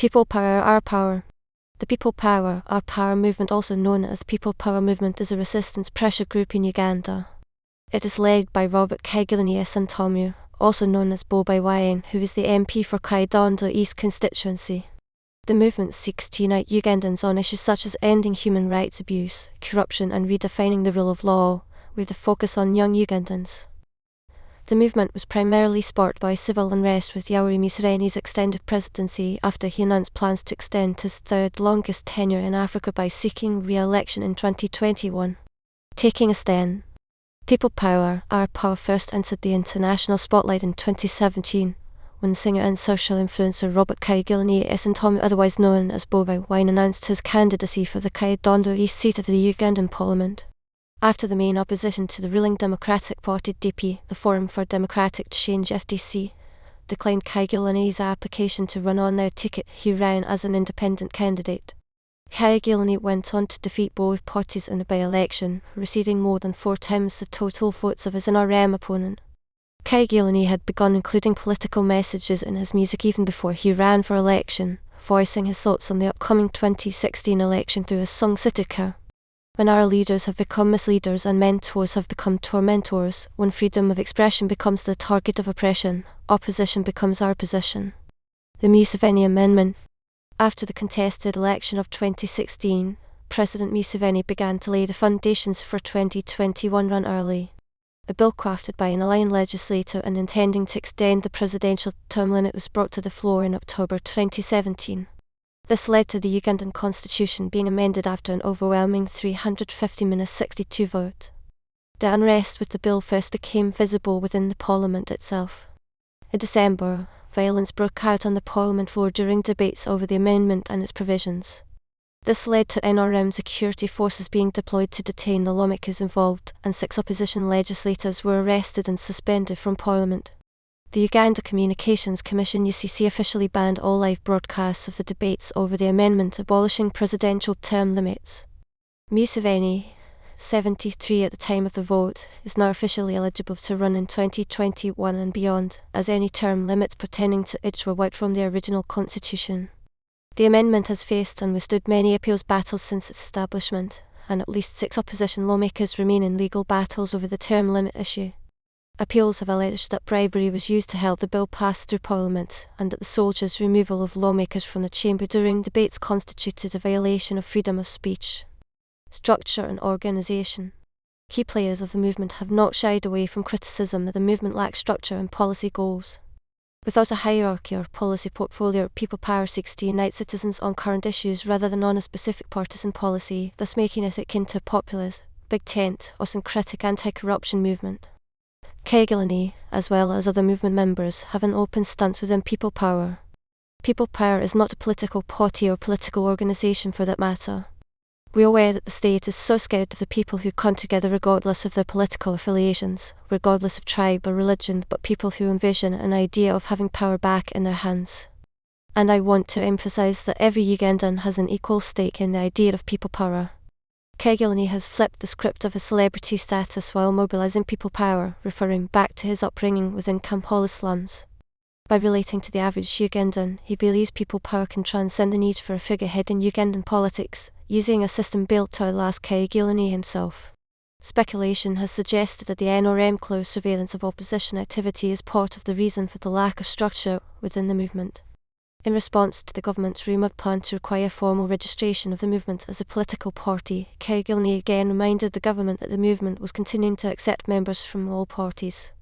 People Power, Our Power. The People Power, Our Power movement, also known as the People Power Movement, is a resistance pressure group in Uganda. It is led by Robert Kyagulanyi Ssentamu, also known as Bobi Wine, who is the MP for Kyadondo East constituency. The movement seeks to unite Ugandans on issues such as ending human rights abuse, corruption and redefining the rule of law, with a focus on young Ugandans. The movement was primarily sparked by civil unrest with Yoweri Museveni's extended presidency after he announced plans to extend his third longest tenure in Africa by seeking re-election in 2021. Taking a stand. People Power, Our Power first entered the international spotlight in 2017, when singer and social influencer Robert Kyagulanyi Ssentamu, otherwise known as Bobi Wine, announced his candidacy for the Kyadondo East seat of the Ugandan parliament. After the main opposition to the ruling Democratic Party DP, the Forum for Democratic Change FDC, declined Kyagulanyi's application to run on their ticket, he ran as an independent candidate. Kyagulanyi went on to defeat both parties in the by-election, receiving more than 4 times the total votes of his NRM opponent. Kyagulanyi had begun including political messages in his music even before he ran for election, voicing his thoughts on the upcoming 2016 election through his song Sitika. When our leaders have become misleaders and mentors have become tormentors, when freedom of expression becomes the target of oppression, opposition becomes our position. The Museveni Amendment. After the contested election of 2016, President Museveni began to lay the foundations for 2021 run early. A bill crafted by an aligned legislator and intending to extend the presidential term limit was brought to the floor in October 2017. This led to the Ugandan constitution being amended after an overwhelming 350-62 vote. The unrest with the bill first became visible within the parliament itself. In December, violence broke out on the parliament floor during debates over the amendment and its provisions. This led to NRM security forces being deployed to detain the lawmakers involved, and 6 opposition legislators were arrested and suspended from parliament. The Uganda Communications Commission UCC officially banned all live broadcasts of the debates over the amendment abolishing presidential term limits. Museveni, 73 at the time of the vote, is now officially eligible to run in 2021 and beyond, as any term limits pertaining to it were wiped from the original constitution. The amendment has faced and withstood many appeals battles since its establishment, and at least 6 opposition lawmakers remain in legal battles over the term limit issue. Appeals have alleged that bribery was used to help the bill pass through Parliament, and that the soldiers' removal of lawmakers from the chamber during debates constituted a violation of freedom of speech. Structure and organisation. Key players of the movement have not shied away from criticism that the movement lacks structure and policy goals. Without a hierarchy or policy portfolio, People Power seeks to unite citizens on current issues rather than on a specific partisan policy, thus making it akin to a populist, big tent, or syncretic anti-corruption movement. Kyagulanyi, as well as other movement members, have an open stance within People Power. People Power is not a political party or political organisation for that matter. We are aware that the state is so scared of the people who come together regardless of their political affiliations, regardless of tribe or religion, but people who envision an idea of having power back in their hands. And I want to emphasise that every Ugandan has an equal stake in the idea of People Power. Kyagulanyi has flipped the script of his celebrity status while mobilising People Power, referring back to his upbringing within Kampala slums. By relating to the average Ugandan, he believes People Power can transcend the need for a figurehead in Ugandan politics, using a system built to outlast Kyagulanyi himself. Speculation has suggested that the NRM close surveillance of opposition activity is part of the reason for the lack of structure within the movement. In response to the government's rumoured plan to require formal registration of the movement as a political party, Kyagulanyi again reminded the government that the movement was continuing to accept members from all parties.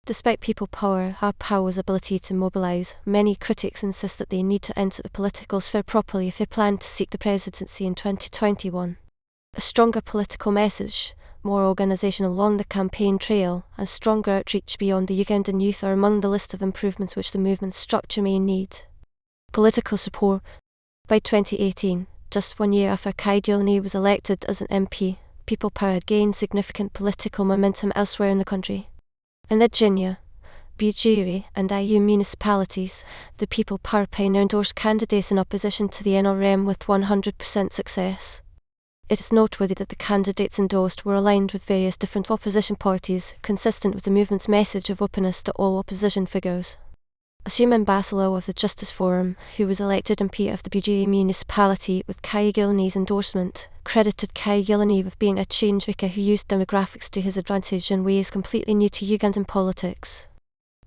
Despite People Power, Our Power's ability to mobilise, many critics insist that they need to enter the political sphere properly if they plan to seek the presidency in 2021. A stronger political message, more organisation along the campaign trail, and stronger outreach beyond the Ugandan youth are among the list of improvements which the movement's structure may need. Political support. By 2018, just 1 year after Kyagulanyi was elected as an MP, People Power had gained significant political momentum elsewhere in the country. In Virginia, Bugiri and IU municipalities, the People Power pioneer endorsed candidates in opposition to the NRM with 100% success. It is noteworthy that the candidates endorsed were aligned with various different opposition parties, consistent with the movement's message of openness to all opposition figures. assumed ambassador of the Justice Forum, who was elected MP of the Bujiri municipality with Kyagulanyi's endorsement, credited Kyagulanyi with being a changemaker who used demographics to his advantage in ways completely new to Ugandan politics.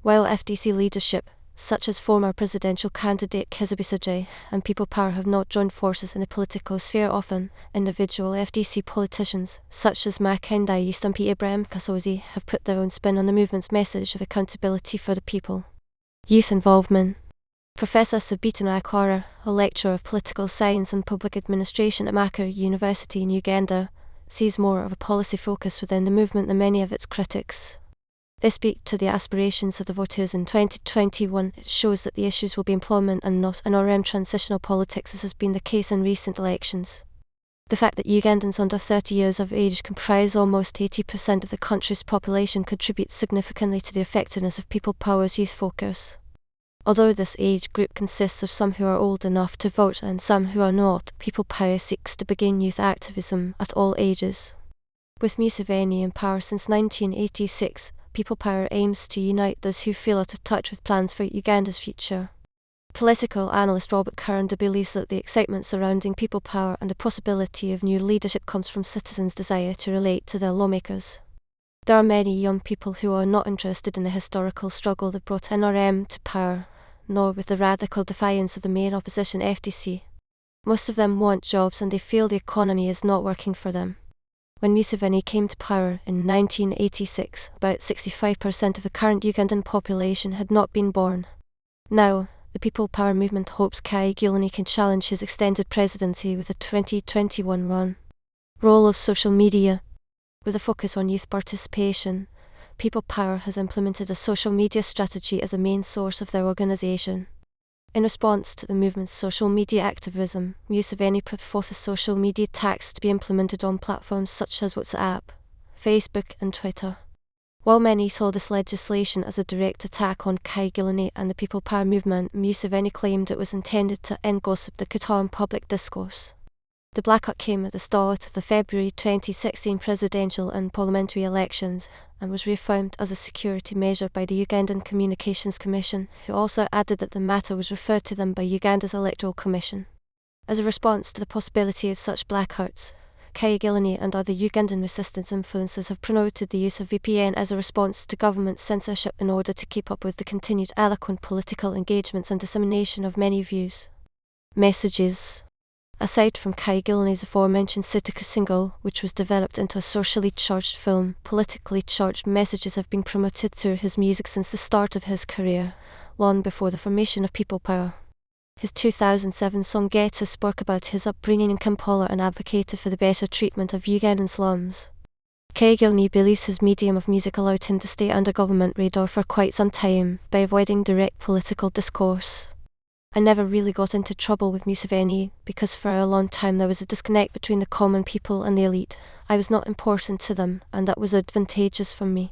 While FDC leadership, such as former presidential candidate Kizza Besigye and People Power, have not joined forces in the political sphere often, individual FDC politicians, such as Kyadondo East MP Ibrahim Kasozi, have put their own spin on the movement's message of accountability for the people. Youth involvement. Professor Sabitana Akora, a lecturer of political science and public administration at Makere University in Uganda, sees more of a policy focus within the movement than many of its critics. They speak to the aspirations of the voters in 2021. It shows that the issues will be employment and not NRM transitional politics, as has been the case in recent elections. The fact that Ugandans under 30 years of age comprise almost 80% of the country's population contributes significantly to the effectiveness of People Power's youth focus. Although this age group consists of some who are old enough to vote and some who are not, People Power seeks to begin youth activism at all ages. With Museveni in power since 1986, People Power aims to unite those who feel out of touch with plans for Uganda's future. Political analyst Robert Kyagulanyi believes that the excitement surrounding People Power and the possibility of new leadership comes from citizens' desire to relate to their lawmakers. There are many young people who are not interested in the historical struggle that brought NRM to power, nor with the radical defiance of the main opposition FDC. Most of them want jobs and they feel the economy is not working for them. When Museveni came to power in 1986, about 65% of the current Ugandan population had not been born. Now, the People Power movement hopes Kyagulanyi can challenge his extended presidency with a 2021 run. Role of social media. With a focus on youth participation, People Power has implemented a social media strategy as a main source of their organisation. In response to the movement's social media activism, Museveni put forth a social media tax to be implemented on platforms such as WhatsApp, Facebook and Twitter. While many saw this legislation as a direct attack on Kyagulanyi and the People Power movement, Museveni claimed it was intended to end gossip that could harm public discourse. The blackout came at the start of the February 2016 presidential and parliamentary elections and was reaffirmed as a security measure by the Ugandan Communications Commission, who also added that the matter was referred to them by Uganda's Electoral Commission. As a response to the possibility of such blackouts, Kyagulanyi and other Ugandan resistance influencers have promoted the use of VPN as a response to government censorship in order to keep up with the continued eloquent political engagements and dissemination of many views. Messages. Aside from Kyagulanyi's aforementioned Sitika single, which was developed into a socially charged film, politically charged messages have been promoted through his music since the start of his career, long before the formation of People Power. His 2007 song Ghetto spoke about his upbringing in Kampala and advocated for the better treatment of Ugandan slums. Kyagulanyi believes his medium of music allowed him to stay under government radar for quite some time by avoiding direct political discourse. I never really got into trouble with Museveni because for a long time there was a disconnect between the common people and the elite. I was not important to them, and that was advantageous for me.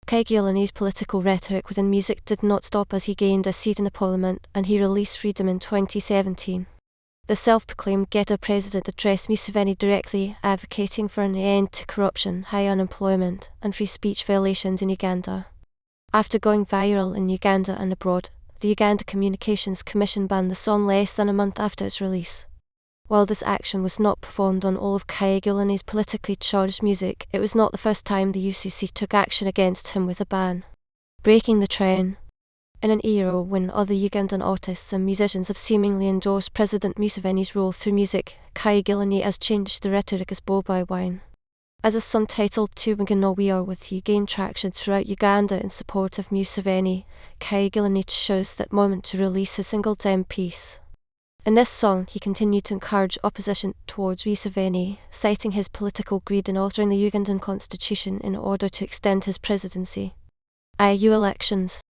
Kyagulanyi's political rhetoric within music did not stop as he gained a seat in the parliament and he released Freedom in 2017. The self-proclaimed ghetto president addressed Museveni directly, advocating for an end to corruption, high unemployment, and free speech violations in Uganda. After going viral in Uganda and abroad, the Uganda Communications Commission banned the song less than a month after its release. While this action was not performed on all of Kyagulanyi's politically charged music, it was not the first time the UCC took action against him with a ban. Breaking the trend. In an era when other Ugandan artists and musicians have seemingly endorsed President Museveni's rule through music, Kyagulanyi has changed the rhetoric as Bobi Wine. As a song titled Tubingana We Are With You gained traction throughout Uganda in support of Museveni, Kyagulanyi chose that moment to release his single Dem Peace. In this song, he continued to encourage opposition towards Museveni, citing his political greed in altering the Ugandan constitution in order to extend his presidency. IU elections.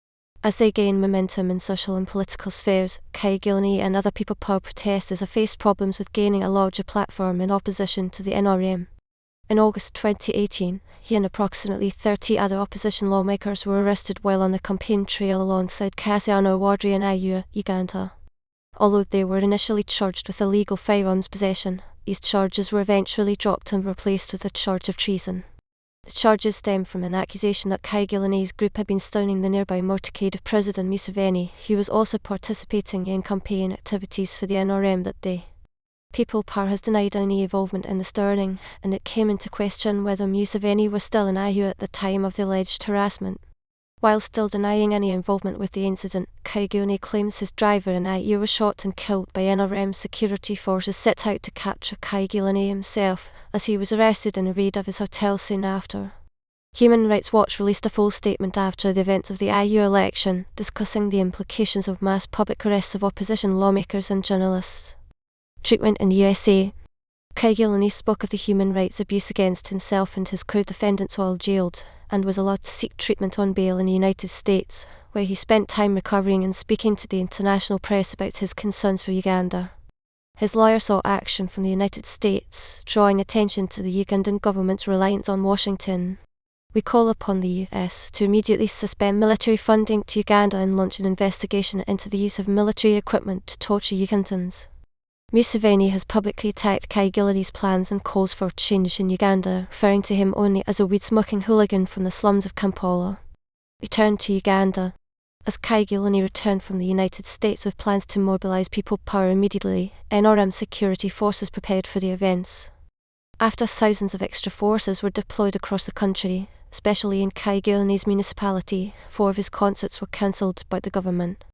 As they gain momentum in social and political spheres, Kyagulanyi and other People Power protesters have faced problems with gaining a larger platform in opposition to the NRM. In August 2018, he and approximately 30 other opposition lawmakers were arrested while on the campaign trail alongside Kassiano Wadri in IU, Uganda. Although they were initially charged with illegal firearms possession, these charges were eventually dropped and replaced with a charge of treason. The charges stem from an accusation that Kyagulanyi's group had been stoning the nearby motorcade of President Museveni, who was also participating in campaign activities for the NRM that day. People Power has denied any involvement in the stoning, and it came into question whether Museveni was still in Ayu at the time of the alleged harassment. While still denying any involvement with the incident, Kyagulanyi claims his driver in Ayu was shot and killed by NRM security forces set out to capture Kyagulanyi himself, as he was arrested in a raid of his hotel soon after. Human Rights Watch released a full statement after the events of the Ayu election, discussing the implications of mass public arrests of opposition lawmakers and journalists. Treatment in the USA. Kyagulanyi spoke of the human rights abuse against himself and his co-defendants while jailed, and was allowed to seek treatment on bail in the United States, where he spent time recovering and speaking to the international press about his concerns for Uganda. His lawyer sought action from the United States, drawing attention to the Ugandan government's reliance on Washington. We call upon the US to immediately suspend military funding to Uganda and launch an investigation into the use of military equipment to torture Ugandans. Museveni has publicly attacked Kyagulanyi's plans and calls for change in Uganda, referring to him only as a weed-smoking hooligan from the slums of Kampala. Return to Uganda. As Kyagulanyi returned from the United States with plans to mobilize People Power immediately, NRM security forces prepared for the events. After thousands of extra forces were deployed across the country, especially in Kyagulanyi's municipality, 4 of his concerts were cancelled by the government.